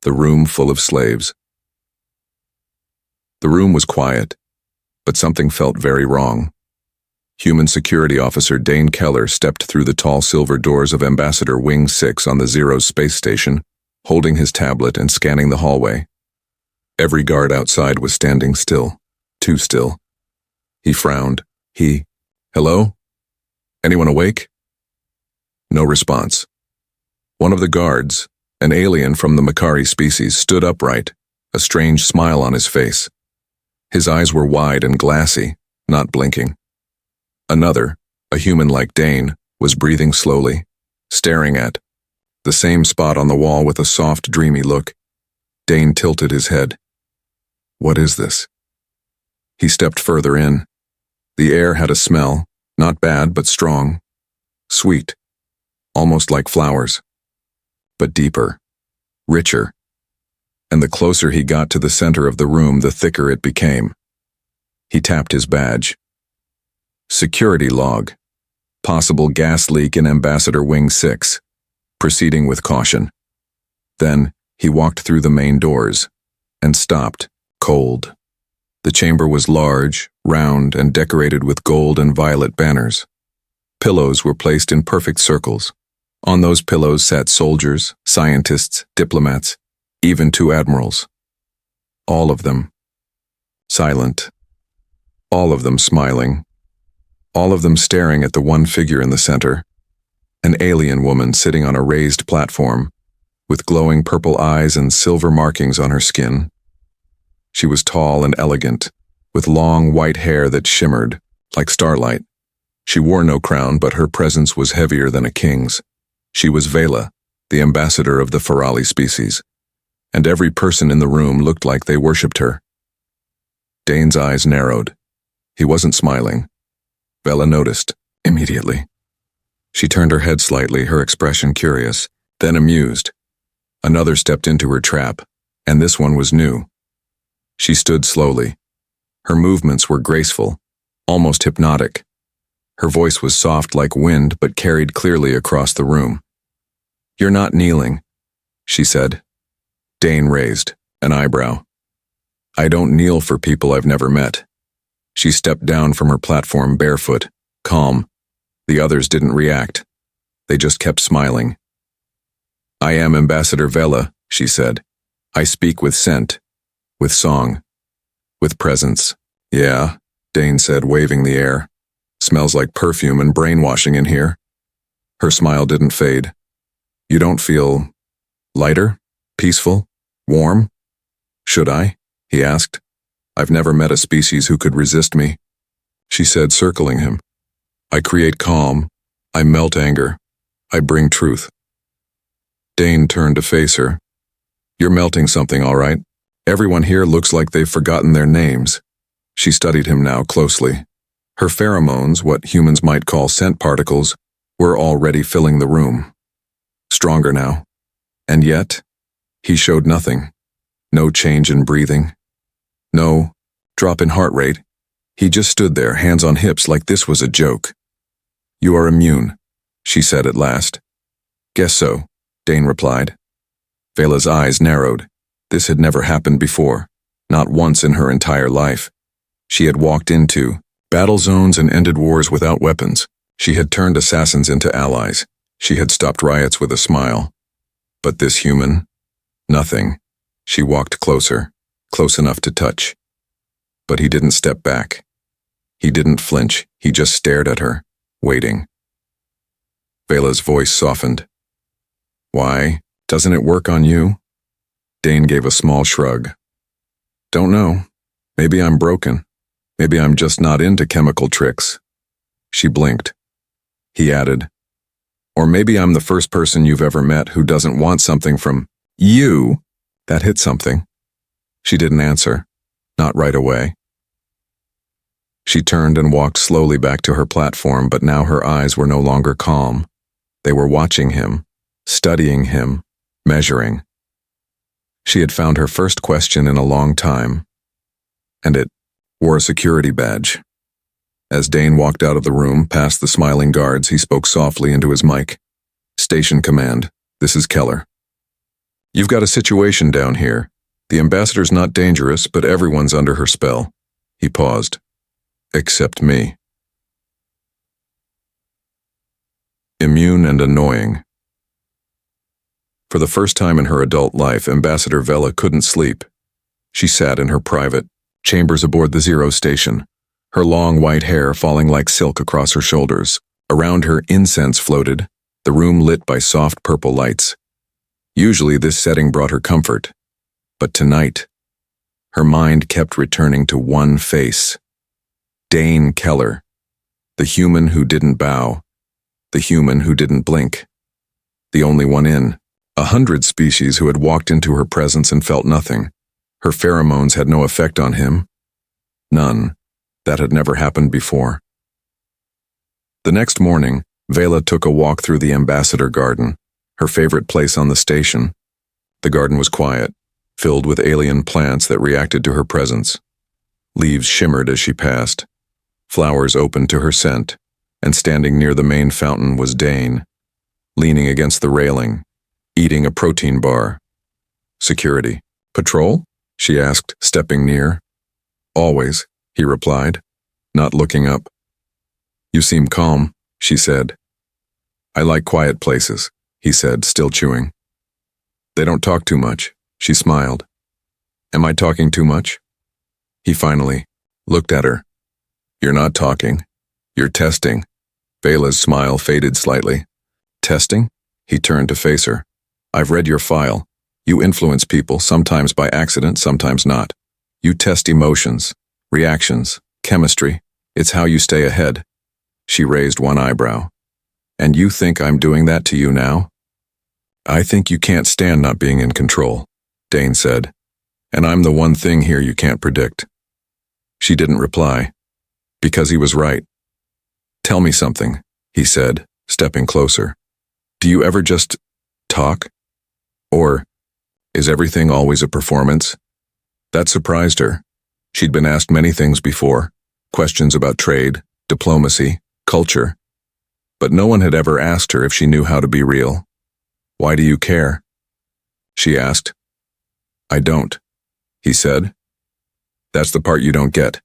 the room full of slaves. The room was quiet, but something felt very wrong. Human Security Officer Dane Keller stepped through the tall silver doors of Ambassador Wing 6 on the Zero's space station, holding his tablet and scanning the hallway. Every guard outside was standing still, too still. He frowned. Hello? Anyone awake? No response. One of the guards, an alien from the Makari species, stood upright, a strange smile on his face. His eyes were wide and glassy, not blinking. Another, a human like Dane, was breathing slowly, staring at the same spot on the wall with a soft, dreamy look. Dane tilted his head. What is this? He stepped further in. The air had a smell, not bad but strong, sweet, almost like flowers, but deeper, richer. And the closer he got to the center of the room, the thicker it became. He tapped his badge. Security log. Possible gas leak in Ambassador Wing 6. Proceeding with caution. Then, he walked through the main doors, and stopped, cold. The chamber was large, round, and decorated with gold and violet banners. Pillows were placed in perfect circles. On those pillows sat soldiers, scientists, diplomats, even 2 admirals. All of them silent. All of them smiling. All of them staring at the one figure in the center, an alien woman sitting on a raised platform, with glowing purple eyes and silver markings on her skin. She was tall and elegant, with long white hair that shimmered, like starlight. She wore no crown, but her presence was heavier than a king's. She was Vela, the ambassador of the Ferali species, and every person in the room looked like they worshipped her. Dane's eyes narrowed. He wasn't smiling. Vela noticed, immediately. She turned her head slightly, her expression curious, then amused. Another stepped into her trap, and this one was new. She stood slowly. Her movements were graceful, almost hypnotic. Her voice was soft like wind, but carried clearly across the room. "You're not kneeling," she said. Dane raised an eyebrow. "I don't kneel for people I've never met." She stepped down from her platform barefoot, calm. The others didn't react. They just kept smiling. "I am Ambassador Vela," she said. "I speak with scent, with song, with presence." "Yeah," Dane said, waving the air. "Smells like perfume and brainwashing in here." Her smile didn't fade. "You don't feel lighter, peaceful, warm?" "Should I?" he asked. "I've never met a species who could resist me." She said, circling him. "I create calm. I melt anger. I bring truth." Dane turned to face her. "You're melting something, all right. Everyone here looks like they've forgotten their names." She studied him now closely. Her pheromones, what humans might call scent particles, were already filling the room. Stronger now. And yet, he showed nothing. No change in breathing. No drop in heart rate. He just stood there, hands on hips, like this was a joke. "You are immune," she said at last. "Guess so," Dane replied. Vela's eyes narrowed. This had never happened before, not once in her entire life. She had walked into battle zones and ended wars without weapons. She had turned assassins into allies. She had stopped riots with a smile. But this human? Nothing. She walked closer, close enough to touch. But he didn't step back. He didn't flinch. He just stared at her, waiting. Vela's voice softened. "Why, doesn't it work on you?" Dane gave a small shrug. "Don't know. Maybe I'm broken. Maybe I'm just not into chemical tricks." She blinked. He added, "Or maybe I'm the first person you've ever met who doesn't want something from you." That hit something. She didn't answer, not right away. She turned and walked slowly back to her platform, but now her eyes were no longer calm. They were watching him, studying him, measuring. She had found her first question in a long time, and it wore a security badge. As Dane walked out of the room, past the smiling guards, he spoke softly into his mic. "Station command, this is Keller." You've got a situation down here. The ambassador's not dangerous, but everyone's under her spell. He paused. Except me. Immune and annoying. For the first time in her adult life, Ambassador Vela couldn't sleep. She sat in her private chambers aboard the Zero station, her long white hair falling like silk across her shoulders. Around her, incense floated, the room lit by soft purple lights. Usually this setting brought her comfort, but tonight, her mind kept returning to one face. Dane Keller, the human who didn't bow, the human who didn't blink, the only one in 100 species who had walked into her presence and felt nothing. Her pheromones had no effect on him. None. That had never happened before. The next morning, Vela took a walk through the Ambassador Garden, her favorite place on the station. The garden was quiet, filled with alien plants that reacted to her presence. Leaves shimmered as she passed. Flowers opened to her scent, and standing near the main fountain was Dane, leaning against the railing, eating a protein bar. Security. Patrol? She asked, stepping near. Always, he replied, not looking up. You seem calm, she said. I like quiet places, he said, still chewing. They don't talk too much, she smiled. Am I talking too much? He finally looked at her. You're not talking. You're testing. Vela's smile faded slightly. Testing? He turned to face her. I've read your file. You influence people, sometimes by accident, sometimes not. You test emotions, reactions, chemistry. It's how you stay ahead. She raised one eyebrow. And you think I'm doing that to you now? I think you can't stand not being in control, Dane said. And I'm the one thing here you can't predict. She didn't reply. Because he was right. Tell me something, he said, stepping closer. Do you ever just talk? Or is everything always a performance? That surprised her. She'd been asked many things before, questions about trade, diplomacy, culture. But no one had ever asked her if she knew how to be real. Why do you care? She asked. I don't, he said. That's the part you don't get.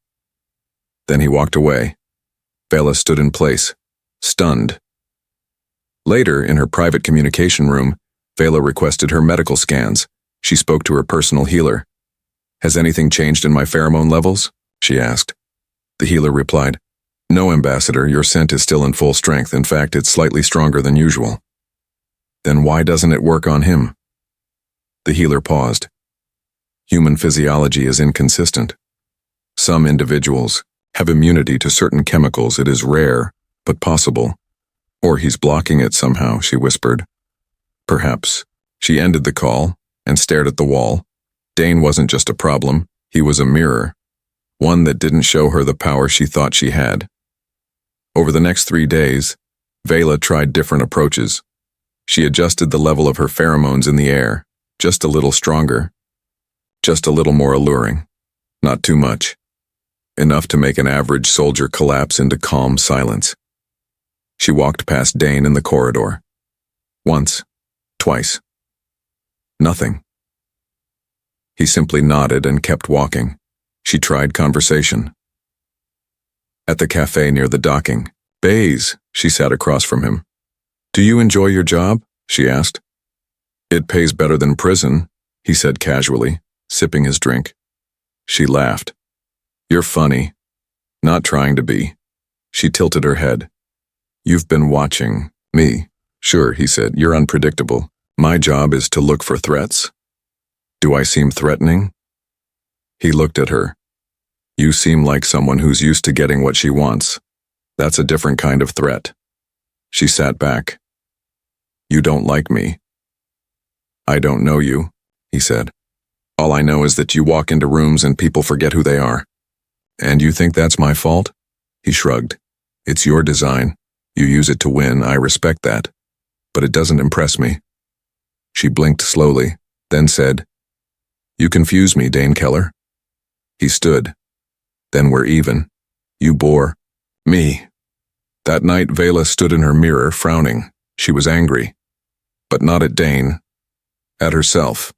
Then he walked away. Vela stood in place, stunned. Later, in her private communication room, Vela requested her medical scans. She spoke to her personal healer. Has anything changed in my pheromone levels? She asked. The healer replied, No, Ambassador, your scent is still in full strength. In fact, it's slightly stronger than usual. Then why doesn't it work on him? The healer paused. Human physiology is inconsistent. Some individuals have immunity to certain chemicals. It is rare, but possible. Or he's blocking it somehow, she whispered. Perhaps. She ended the call and stared at the wall. Dane wasn't just a problem, he was a mirror. One that didn't show her the power she thought she had. Over the next 3 days, Vela tried different approaches. She adjusted the level of her pheromones in the air, just a little stronger, just a little more alluring. Not too much. Enough to make an average soldier collapse into calm silence. She walked past Dane in the corridor. Once, twice. Nothing. He simply nodded and kept walking. She tried conversation. At the cafe near the docking, Bays, she sat across from him. Do you enjoy your job? She asked. It pays better than prison, he said casually, sipping his drink. She laughed. You're funny. Not trying to be. She tilted her head. You've been watching me. Sure, he said, you're unpredictable. My job is to look for threats. Do I seem threatening? He looked at her. You seem like someone who's used to getting what she wants. That's a different kind of threat. She sat back. You don't like me. I don't know you, he said. All I know is that you walk into rooms and people forget who they are. And you think that's my fault? He shrugged. It's your design. You use it to win, I respect that. But it doesn't impress me. She blinked slowly, then said, You confuse me, Dane Keller. He stood. Then we're even. You bore me. That night, Vela stood in her mirror, frowning. She was angry. But not at Dane. at herself.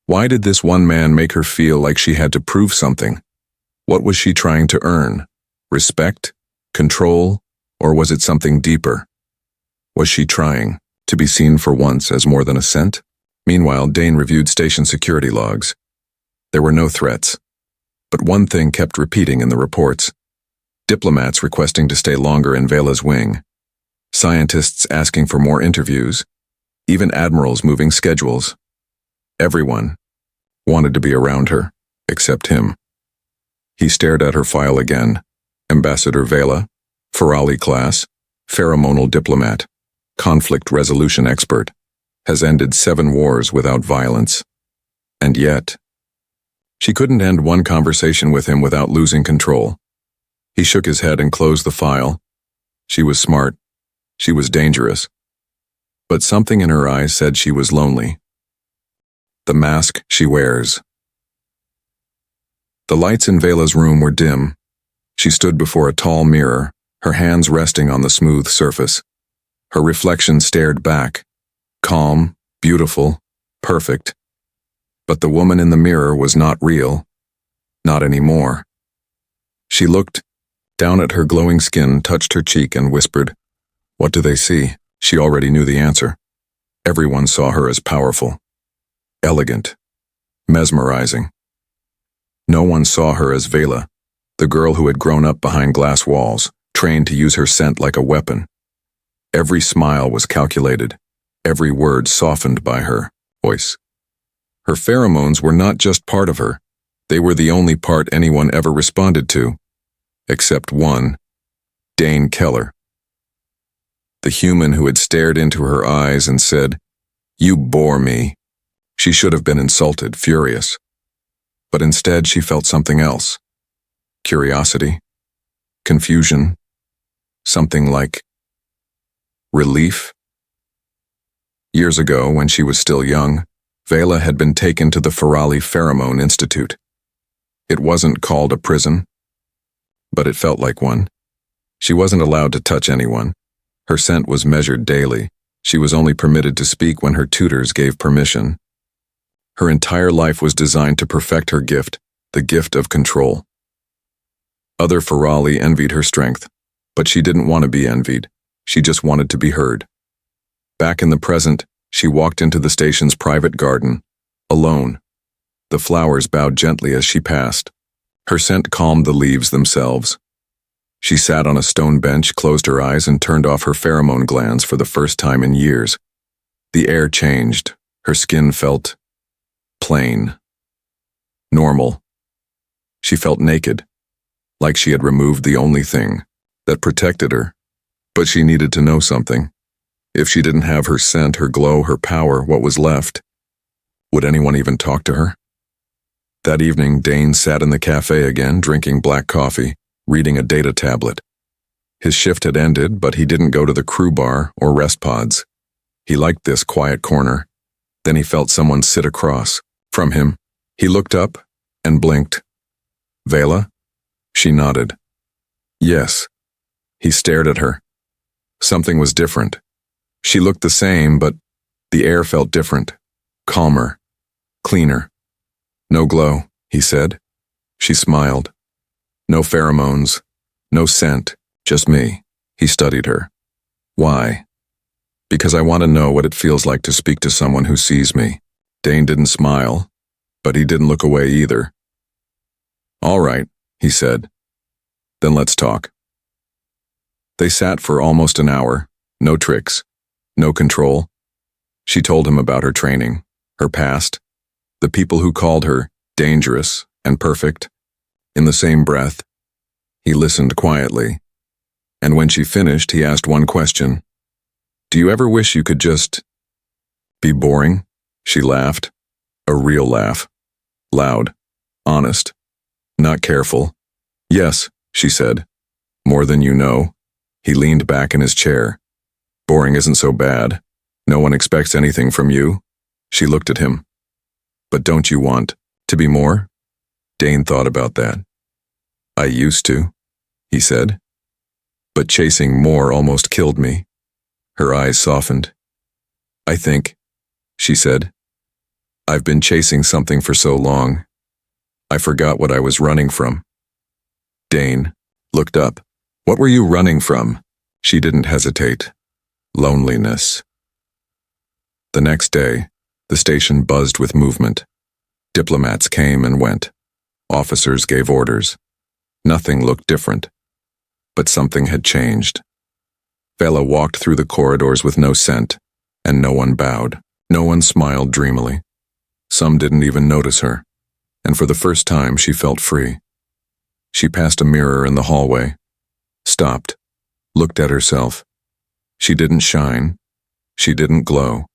Why did this one man make her feel like she had to prove something? What was she trying to earn? Respect? Control? Or was it something deeper? Was she trying to be seen for once as more than a scent? Meanwhile, Dane reviewed station security logs. There were no threats. But one thing kept repeating in the reports. Diplomats requesting to stay longer in Vela's wing. Scientists asking for more interviews. Even admirals moving schedules. Everyone wanted to be around her, except him. He stared at her file again. Ambassador Vela, Ferali class, pheromonal diplomat, conflict resolution expert, has ended 7 wars without violence. And yet, she couldn't end one conversation with him without losing control. He shook his head and closed the file. She was smart. She was dangerous. But something in her eyes said she was lonely. The mask she wears. The lights in Vela's room were dim. She stood before a tall mirror, her hands resting on the smooth surface. Her reflection stared back. Calm, beautiful, perfect. But the woman in the mirror was not real. Not anymore. She looked down at her glowing skin, touched her cheek, and whispered, "What do they see?" She already knew the answer. Everyone saw her as powerful, elegant, mesmerizing. No one saw her as Vela, the girl who had grown up behind glass walls, trained to use her scent like a weapon. Every smile was calculated, every word softened by her voice. Her pheromones were not just part of her, they were the only part anyone ever responded to, except one, Dane Keller. The human who had stared into her eyes and said, "You bore me." She should have been insulted, furious. But instead she felt something else. Curiosity, confusion, something like relief. Years ago, when she was still young, Vela had been taken to the Ferali Pheromone Institute. It wasn't called a prison, but it felt like one. She wasn't allowed to touch anyone. Her scent was measured daily. She was only permitted to speak when her tutors gave permission. Her entire life was designed to perfect her gift, the gift of control. Other Ferali envied her strength, but she didn't want to be envied. She just wanted to be heard. Back in the present, she walked into the station's private garden, alone. The flowers bowed gently as she passed. Her scent calmed the leaves themselves. She sat on a stone bench, closed her eyes, and turned off her pheromone glands for the first time in years. The air changed. Her skin felt plain, normal. She felt naked, like she had removed the only thing that protected her. But she needed to know something. If she didn't have her scent, her glow, her power, what was left? Would anyone even talk to her? That evening, Dane sat in the cafe again, drinking black coffee, reading a data tablet. His shift had ended, but he didn't go to the crew bar or rest pods. He liked this quiet corner. Then he felt someone sit across from him. He looked up and blinked. "Vela?" She nodded. "Yes." He stared at her. Something was different. She looked the same, but the air felt different, calmer, cleaner. "No glow," he said. She smiled. "No pheromones, no scent, just me." He studied her. "Why?" "Because I want to know what it feels like to speak to someone who sees me." Dane didn't smile, but he didn't look away either. "All right," he said. "Then let's talk." They sat for almost an hour, no tricks, no control. She told him about her training, her past, the people who called her dangerous and perfect. In the same breath, he listened quietly, and when she finished, he asked one question. "Do you ever wish you could just be boring?" She laughed, a real laugh, loud, honest, not careful. "Yes," she said. "More than you know." He leaned back in his chair. "Boring isn't so bad. No one expects anything from you." She looked at him. "But don't you want to be more?" Dane thought about that. "I used to," he said. "But chasing more almost killed me." Her eyes softened. "I think," she said, I've been chasing something for so long. I forgot what I was running from. Dane looked up. What were you running from? She didn't hesitate. Loneliness. The next day, the station buzzed with movement. Diplomats came and went. Officers gave orders. Nothing looked different. But something had changed. Vela walked through the corridors with no scent, and no one bowed. No one smiled dreamily. Some didn't even notice her, and for the first time she felt free. She passed a mirror in the hallway, stopped, looked at herself. She didn't shine, she didn't glow,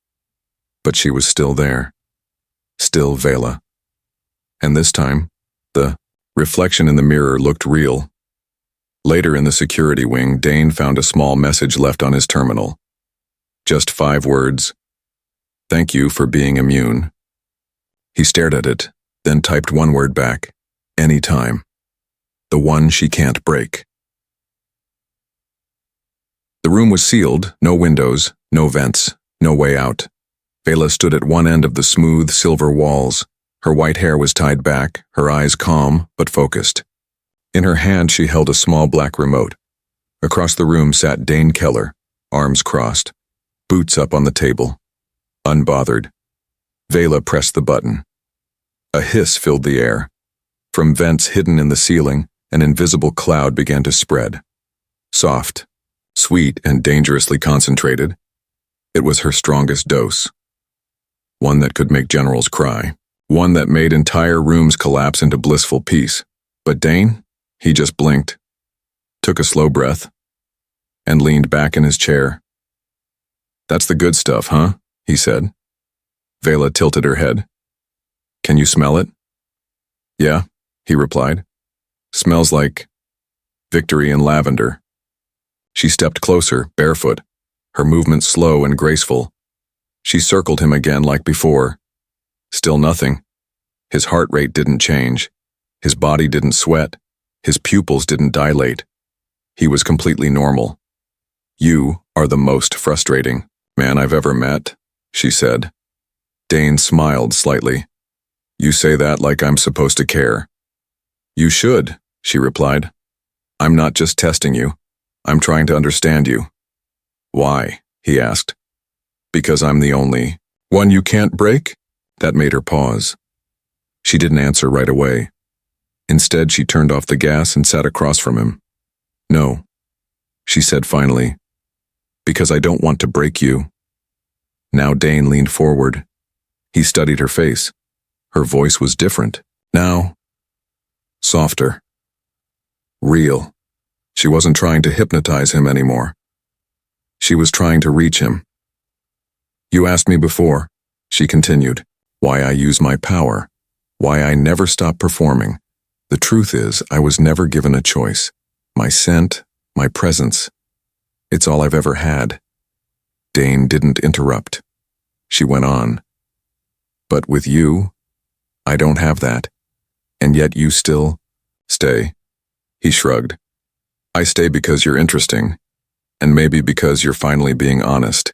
but she was still there, still Vela. And this time, the reflection in the mirror looked real. Later in the security wing, Dane found a small message left on his terminal. Just 5 words. Thank you for being immune. He stared at it, then typed one word back. Anytime. The one she can't break. The room was sealed, no windows, no vents, no way out. Vela stood at one end of the smooth silver walls. Her white hair was tied back, her eyes calm but focused. In her hand she held a small black remote. Across the room sat Dane Keller, arms crossed, boots up on the table. Unbothered. Vela pressed the button. A hiss filled the air. From vents hidden in the ceiling, an invisible cloud began to spread. Soft, sweet, and dangerously concentrated. It was her strongest dose. One that could make generals cry. One that made entire rooms collapse into blissful peace. But Dane? He just blinked, took a slow breath, and leaned back in his chair. That's the good stuff, huh? He said. Vela tilted her head. Can you smell it? Yeah, he replied. Smells like victory and lavender. She stepped closer, barefoot, her movements slow and graceful. She circled him again like before. Still nothing. His heart rate didn't change. His body didn't sweat. His pupils didn't dilate. He was completely normal. You are the most frustrating man I've ever met, she said. Dane smiled slightly. You say that like I'm supposed to care. You should, she replied. I'm not just testing you. I'm trying to understand you. Why? He asked. Because I'm the only one you can't break? That made her pause. She didn't answer right away. Instead, she turned off the gas and sat across from him. No, she said finally, because I don't want to break you. Now Dane leaned forward. He studied her face. Her voice was different. Now, softer. Real. She wasn't trying to hypnotize him anymore. She was trying to reach him. You asked me before, she continued, why I use my power, why I never stop performing. The truth is, I was never given a choice. My scent, my presence, it's all I've ever had. Dane didn't interrupt. She went on. But with you, I don't have that. And yet you still stay. He shrugged. I stay because you're interesting, and maybe because you're finally being honest.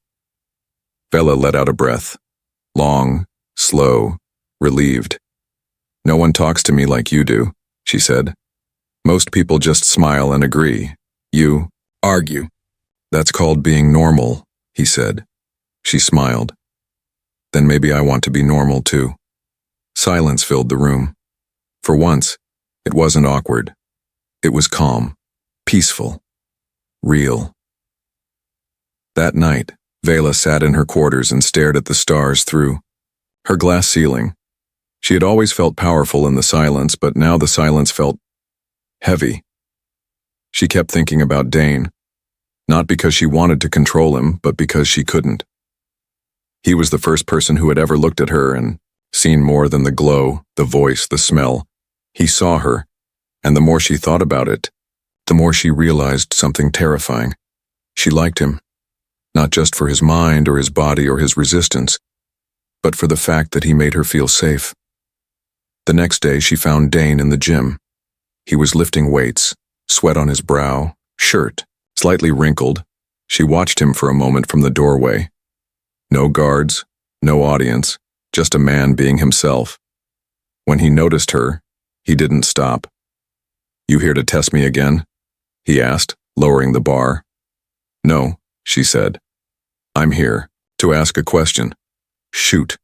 Vela let out a breath. Long, slow, relieved. No one talks to me like you do, she said. Most people just smile and agree. You argue. That's called being normal, he said. She smiled. Then maybe I want to be normal too. Silence filled the room. For once, it wasn't awkward. It was calm, peaceful, real. That night, Vela sat in her quarters and stared at the stars through her glass ceiling. She had always felt powerful in the silence, but now the silence felt heavy. She kept thinking about Dane, not because she wanted to control him, but because she couldn't. He was the first person who had ever looked at her and seen more than the glow, the voice, the smell. He saw her, and the more she thought about it, the more she realized something terrifying. She liked him, not just for his mind or his body or his resistance, but for the fact that he made her feel safe. The next day she found Dane in the gym. He was lifting weights, sweat on his brow, shirt slightly wrinkled. She watched him for a moment from the doorway. No guards, no audience, just a man being himself. When he noticed her, he didn't stop. "You here to test me again?" he asked, lowering the bar. "No," she said. "I'm here to ask a question." "Shoot.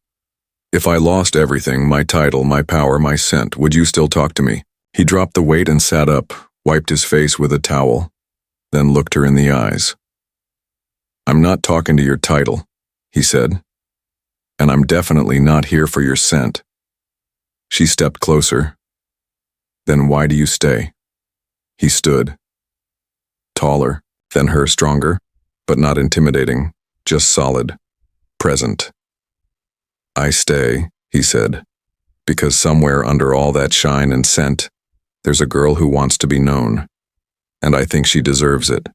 If I lost everything, my title, my power, my scent, would you still talk to me?" He dropped the weight and sat up, wiped his face with a towel, then looked her in the eyes. "I'm not talking to your title," he said, "and I'm definitely not here for your scent." She stepped closer. "Then why do you stay?" He stood. Taller than her, stronger, but not intimidating, just solid, present. "I stay," he said, "because somewhere under all that shine and scent, there's a girl who wants to be known, and I think she deserves it."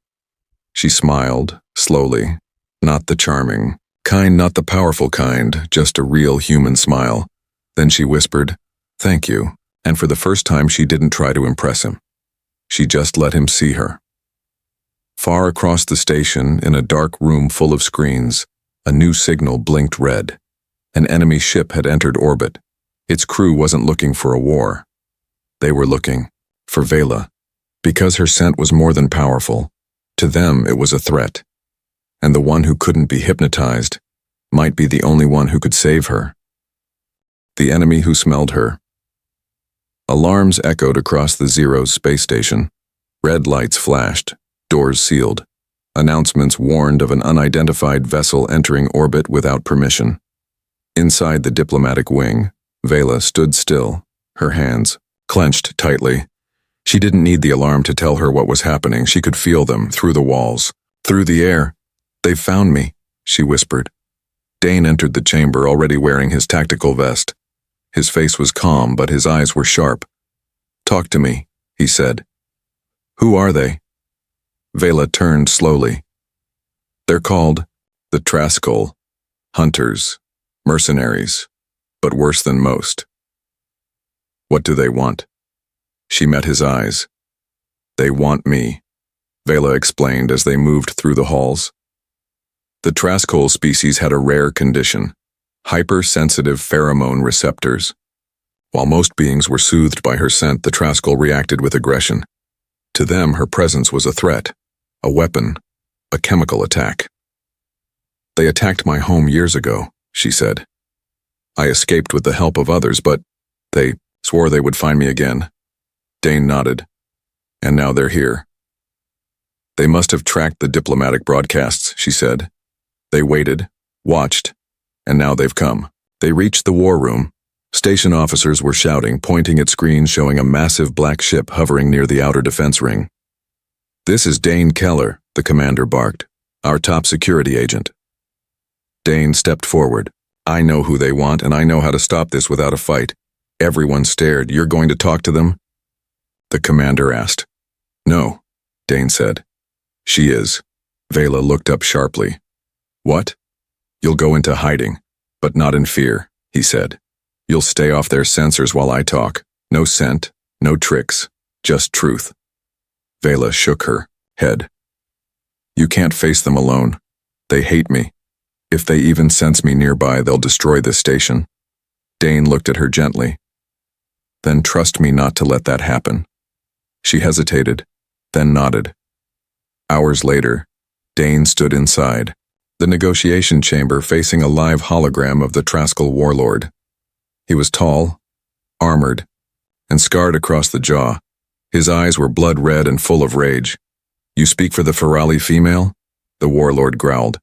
She smiled, slowly, not the charming kind, not the powerful kind, just a real human smile. Then she whispered, "Thank you," and for the first time she didn't try to impress him. She just let him see her. Far across the station, in a dark room full of screens, a new signal blinked red. An enemy ship had entered orbit. Its crew wasn't looking for a war. They were looking for Vela. Because her scent was more than powerful, to them it was a threat. And the one who couldn't be hypnotized might be the only one who could save her. The enemy who smelled her. Alarms echoed across the Zero's space station. Red lights flashed, doors sealed. Announcements warned of an unidentified vessel entering orbit without permission. Inside the diplomatic wing, Vela stood still, her hands clenched tightly. She didn't need the alarm to tell her what was happening. She could feel them through the walls, through the air. "They've found me," she whispered. Dane entered the chamber, already wearing his tactical vest. His face was calm, but his eyes were sharp. "Talk to me," he said. "Who are they?" Vela turned slowly. "They're called the Traskell, hunters, mercenaries, but worse than most." "What do they want?" She met his eyes. "They want me," Vela explained as they moved through the halls. The Traskell species had a rare condition, hypersensitive pheromone receptors. While most beings were soothed by her scent, the Traskell reacted with aggression. To them, her presence was a threat, a weapon, a chemical attack. "They attacked my home years ago," she said. "I escaped with the help of others, but they swore they would find me again." Dane nodded. "And now they're here." "They must have tracked the diplomatic broadcasts," she said. "They waited, watched, and now they've come." They reached the war room. Station officers were shouting, pointing at screens showing a massive black ship hovering near the outer defense ring. "This is Dane Keller," the commander barked, "our top security agent." Dane stepped forward. "I know who they want, and I know how to stop this without a fight." Everyone stared. "You're going to talk to them?" the commander asked. "No," Dane said. "She is." Vela looked up sharply. "What?" "You'll go into hiding, but not in fear," he said. "You'll stay off their sensors while I talk. No scent, no tricks, just truth." Vela shook her head. "You can't face them alone. They hate me. If they even sense me nearby, they'll destroy this station." Dane looked at her gently. "Then trust me not to let that happen." She hesitated, then nodded. Hours later, Dane stood inside, the negotiation chamber, facing a live hologram of the Traskell warlord. He was tall, armored, and scarred across the jaw. His eyes were blood red and full of rage. "You speak for the Ferali female?" the warlord growled.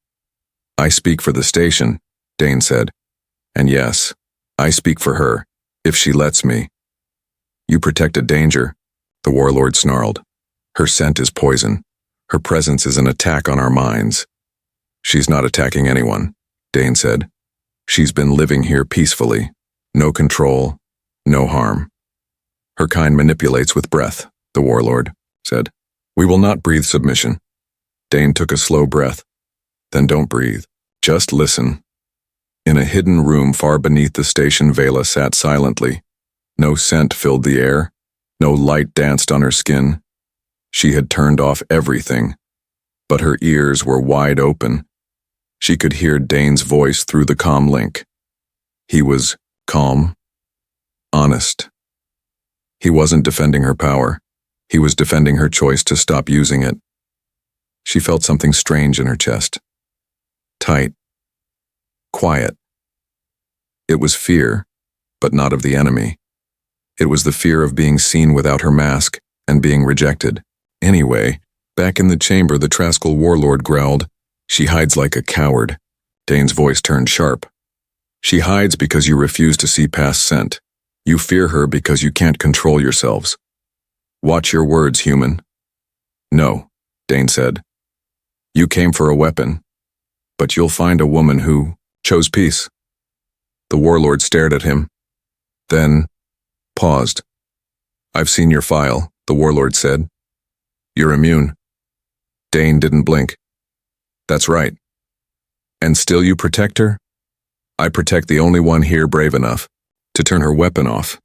"I speak for the station," Dane said. "And yes, I speak for her, if she lets me." "You protect a danger," the warlord snarled. "Her scent is poison. Her presence is an attack on our minds." "She's not attacking anyone," Dane said. "She's been living here peacefully. No control, no harm." "Her kind manipulates with breath," the warlord said. "We will not breathe submission." Dane took a slow breath. "Then don't breathe. Just listen." In a hidden room far beneath the station, Vela sat silently. No scent filled the air. No light danced on her skin. She had turned off everything, but her ears were wide open. She could hear Dane's voice through the comm link. He was calm, honest. He wasn't defending her power. He was defending her choice to stop using it. She felt something strange in her chest. Tight. Quiet. It was fear, but not of the enemy. It was the fear of being seen without her mask and being rejected. Anyway, back in the chamber, the Traskell warlord growled, "She hides like a coward." Dane's voice turned sharp. "She hides because you refuse to see past scent. You fear her because you can't control yourselves. Watch your words, human." "No," Dane said. "You came for a weapon, but you'll find a woman who chose peace." The warlord stared at him, then paused. "I've seen your file," the warlord said. "You're immune." Dane didn't blink. "That's right. And still you protect her?" "I protect the only one here brave enough to turn her weapon off."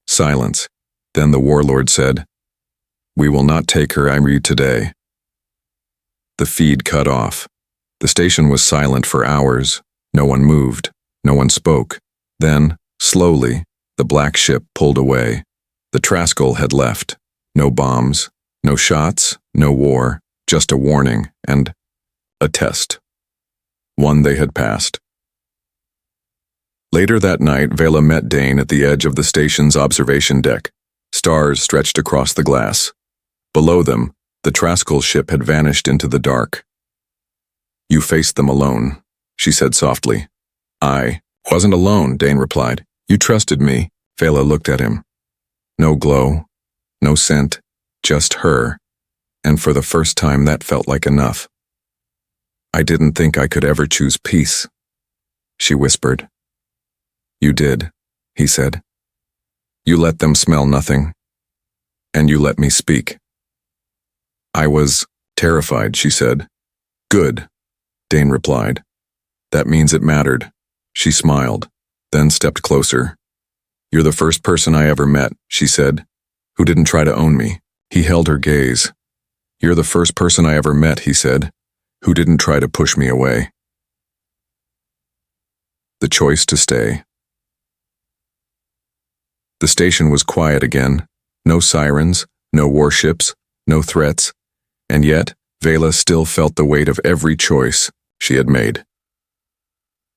Silence. Then the warlord said, "We will not take her Army today." The feed cut off. The station was silent for hours. No one moved. No one spoke. Then, slowly, the black ship pulled away. The Traskell had left. No bombs, no shots, no war, just a warning and a test. One they had passed. Later that night, Vela met Dane at the edge of the station's observation deck. Stars stretched across the glass. Below them, the Traskell ship had vanished into the dark. "You faced them alone," she said softly. "I wasn't alone," Dane replied. "You trusted me." Vela looked at him. No glow, no scent, just her, and for the first time that felt like enough. "I didn't think I could ever choose peace," she whispered. "You did," he said. "You let them smell nothing, and you let me speak." "I was terrified," she said. "Good," Dane replied. "That means it mattered." She smiled, then stepped closer. "You're the first person I ever met," she said, "who didn't try to own me." He held her gaze. "You're the first person I ever met," he said, "who didn't try to push me away." The choice to stay. The station was quiet again. No sirens, no warships, no threats, and yet Vela still felt the weight of every choice she had made.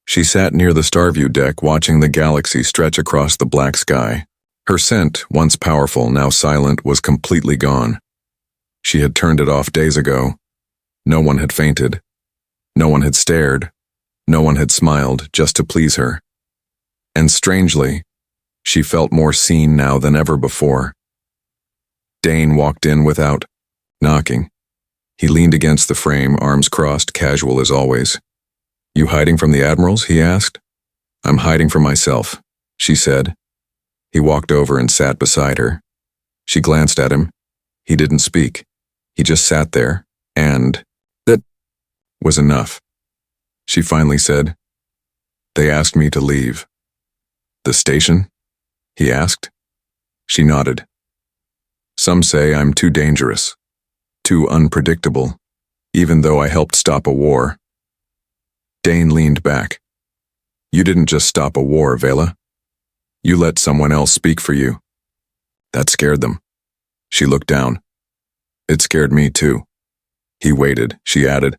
She sat near the Starview deck watching the galaxy stretch across the black sky. Her scent, once powerful, now silent, was completely gone. She had turned it off days ago. No one had fainted. No one had stared. No one had smiled just to please her. And strangely, she felt more seen now than ever before. Dane walked in without knocking. He leaned against the frame, arms crossed, casual as always. "You hiding from the admirals?" he asked. "I'm hiding from myself," she said. He walked over and sat beside her. She glanced at him. He didn't speak. He just sat there, and that was enough. She finally said, "They asked me to leave." "The station?" he asked. She nodded. "Some say I'm too dangerous, too unpredictable, even though I helped stop a war." Dane leaned back. "You didn't just stop a war, Vela. You let someone else speak for you. That scared them." She looked down. "It scared me too." He waited. She added,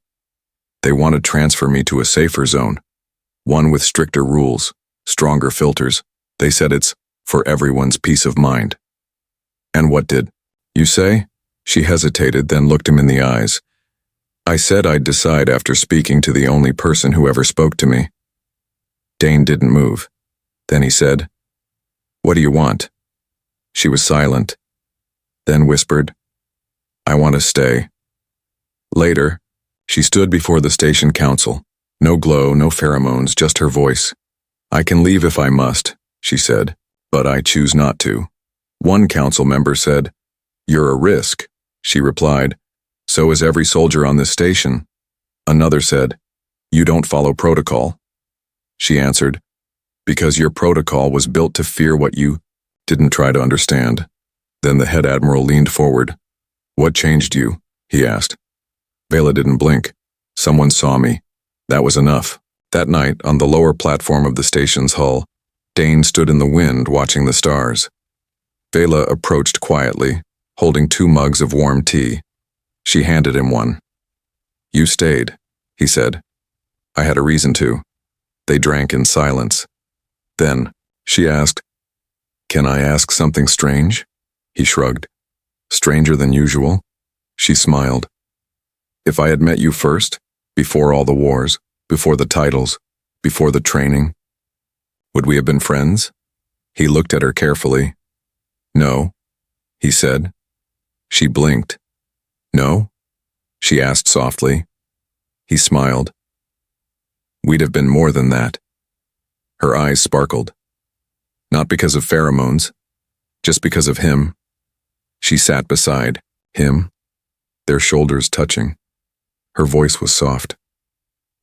"They want to transfer me to a safer zone, one with stricter rules, stronger filters. They said it's for everyone's peace of mind." "And what did you say?" She hesitated, then looked him in the eyes. "I said I'd decide after speaking to the only person who ever spoke to me." Dane didn't move. Then he said, "What do you want?" She was silent, then whispered, "I want to stay." Later, she stood before the station council. No glow, no pheromones, just her voice. "I can leave if I must," she said, "but I choose not to." One council member said, "You're a risk," she replied. "So is every soldier on this station." Another said, "You don't follow protocol." She answered, "Because your protocol was built to fear what you didn't try to understand." Then the head admiral leaned forward. "What changed you?" he asked. Vela didn't blink. "Someone saw me. That was enough." That night, on the lower platform of the station's hull, Dane stood in the wind, watching the stars. Vela approached quietly, holding 2 mugs of warm tea. She handed him one. "You stayed," he said. "I had a reason to." They drank in silence. Then, she asked, "Can I ask something strange?" He shrugged. "Stranger than usual?" She smiled. "If I had met you first, before all the wars, before the titles, before the training, would we have been friends?" He looked at her carefully. "No," he said. She blinked. "No?" she asked softly. He smiled. "We'd have been more than that." Her eyes sparkled. Not because of pheromones, just because of him. She sat beside him, their shoulders touching. Her voice was soft.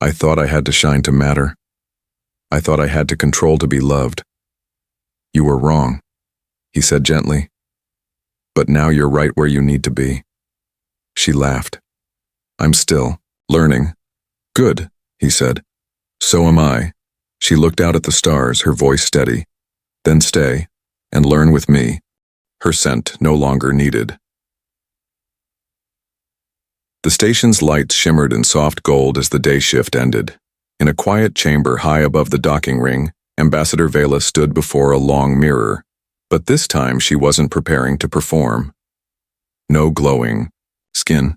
"I thought I had to shine to matter. I thought I had to control to be loved." "You were wrong," he said gently. "But now you're right where you need to be." She laughed. "I'm still learning." "Good," he said. "So am I." She looked out at the stars, her voice steady. "Then stay, and learn with me." Her scent no longer needed. The station's lights shimmered in soft gold as the day shift ended. In a quiet chamber high above the docking ring, Ambassador Vela stood before a long mirror. But this time she wasn't preparing to perform. No glowing skin,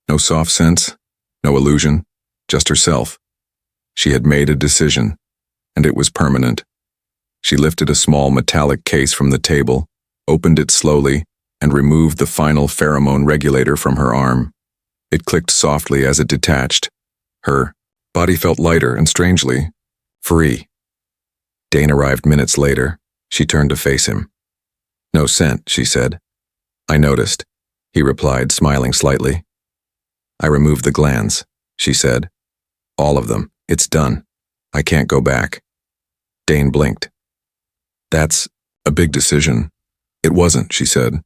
no soft scents, no illusion, just herself. She had made a decision, and it was permanent. She lifted a small metallic case from the table, opened it slowly, and removed the final pheromone regulator from her arm. It clicked softly as it detached. Her body felt lighter and strangely free. Dane arrived minutes later. She turned to face him. "No scent," she said. "I noticed," he replied, smiling slightly. "I removed the glands," she said. "All of them. It's done. I can't go back." Dane blinked. "That's a big decision." "It wasn't," she said.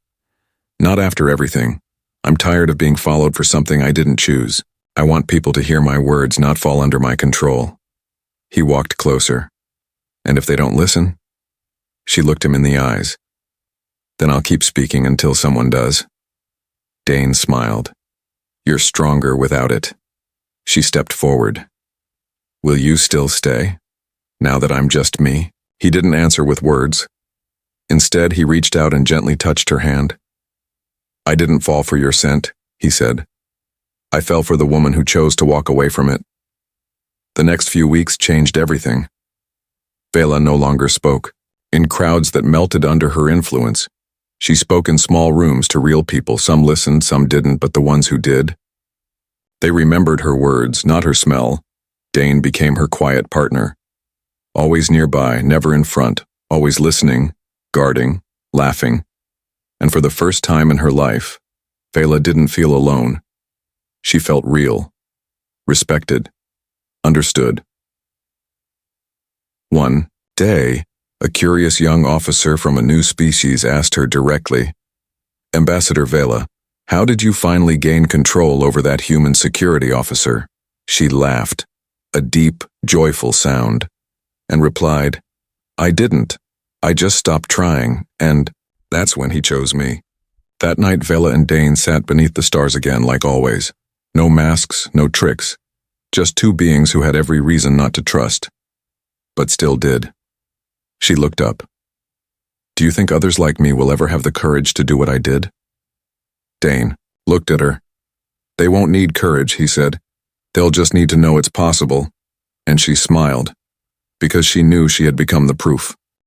"Not after everything. I'm tired of being followed for something I didn't choose. I want people to hear my words, not fall under my control." He walked closer. "And if they don't listen?" She looked him in the eyes. "Then I'll keep speaking until someone does." Dane smiled. "You're stronger without it." She stepped forward. "Will you still stay, now that I'm just me?" He didn't answer with words. Instead, he reached out and gently touched her hand. "I didn't fall for your scent," he said. "I fell for the woman who chose to walk away from it." The next few weeks changed everything. Vela no longer spoke. In crowds that melted under her influence, she spoke in small rooms to real people. Some listened, some didn't, but the ones who did, they remembered her words, not her smell. Dane became her quiet partner. Always nearby, never in front, always listening, guarding, laughing. And for the first time in her life, Vela didn't feel alone. She felt real, respected, understood. One day, a curious young officer from a new species asked her directly, "Ambassador Vela, how did you finally gain control over that human security officer?" She laughed, a deep, joyful sound, and replied, "I didn't. I just stopped trying, and that's when he chose me." That night, Vela and Dane sat beneath the stars again, like always. No masks, no tricks, just 2 beings who had every reason not to trust, but still did. She looked up. "Do you think others like me will ever have the courage to do what I did?" Dane looked at her. "They won't need courage," he said. "They'll just need to know it's possible." And she smiled, because she knew she had become the proof.